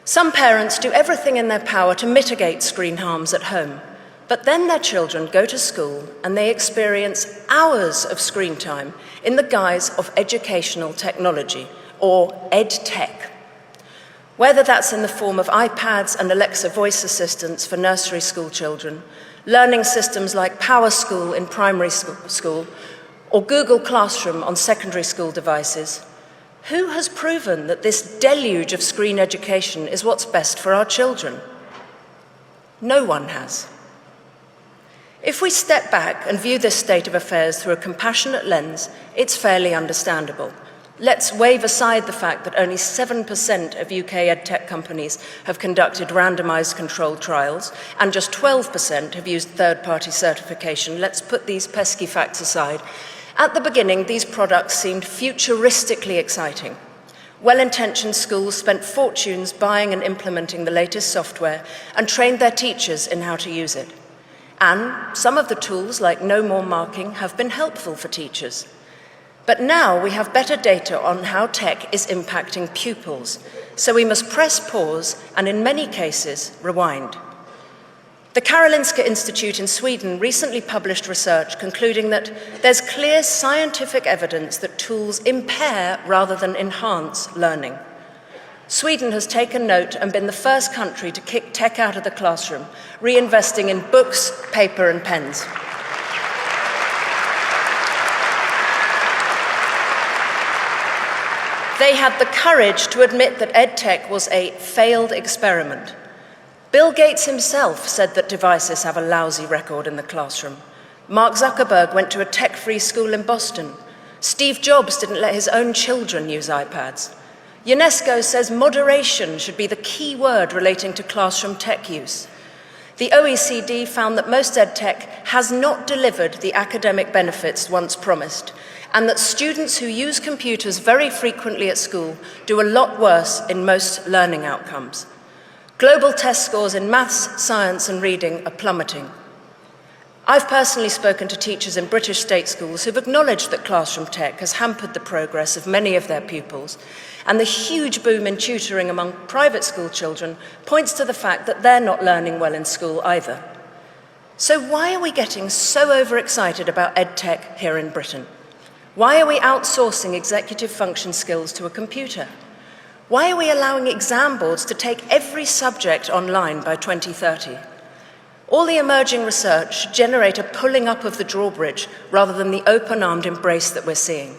Some parents do everything in their power to mitigate screen harms at home, but then their children go to school and they experience hours of screen time in the guise of educational technology, or EdTech. Whether that's in the form of iPads and Alexa voice assistants for nursery school children, learning systems like PowerSchool in primary school, or Google Classroom on secondary school devices, who has proven that this deluge of screen education is what's best for our children? No one has. If we step back and view this state of affairs through a compassionate lens, it's fairly understandable. Let's wave aside the fact that only 7% of UK edtech companies have conducted randomized controlled trials, and just 12% have used third-party certification. Let's put these pesky facts aside. At the beginning, these products seemed futuristically exciting. Well-intentioned schools spent fortunes buying and implementing the latest software and trained their teachers in how to use it. And some of the tools, like no more marking, have been helpful for teachers. But now we have better data on how tech is impacting pupils, so we must press pause and, in many cases, rewind. The Karolinska Institute in Sweden recently published research concluding that there's clear scientific evidence that tools impair rather than enhance learning. Sweden has taken note and been the first country to kick tech out of the classroom, reinvesting in books, paper, and pens. They had the courage to admit that EdTech was a failed experiment. Bill Gates himself said that devices have a lousy record in the classroom. Mark Zuckerberg went to a tech-free school in Boston. Steve Jobs didn't let his own children use iPads. UNESCO says moderation should be the key word relating to classroom tech use. The OECD found that most EdTech has not delivered the academic benefits once promised, and that students who use computers very frequently at school do a lot worse in most learning outcomes. Global test scores in maths, science, and reading are plummeting. I've personally spoken to teachers in British state schools who've acknowledged that classroom tech has hampered the progress of many of their pupils, and the huge boom in tutoring among private school children points to the fact that they're not learning well in school either. So why are we getting so overexcited about EdTech here in Britain? Why are we outsourcing executive function skills to a computer? Why are we allowing exam boards to take every subject online by 2030? All the emerging research should generate a pulling up of the drawbridge rather than the open-armed embrace that we're seeing.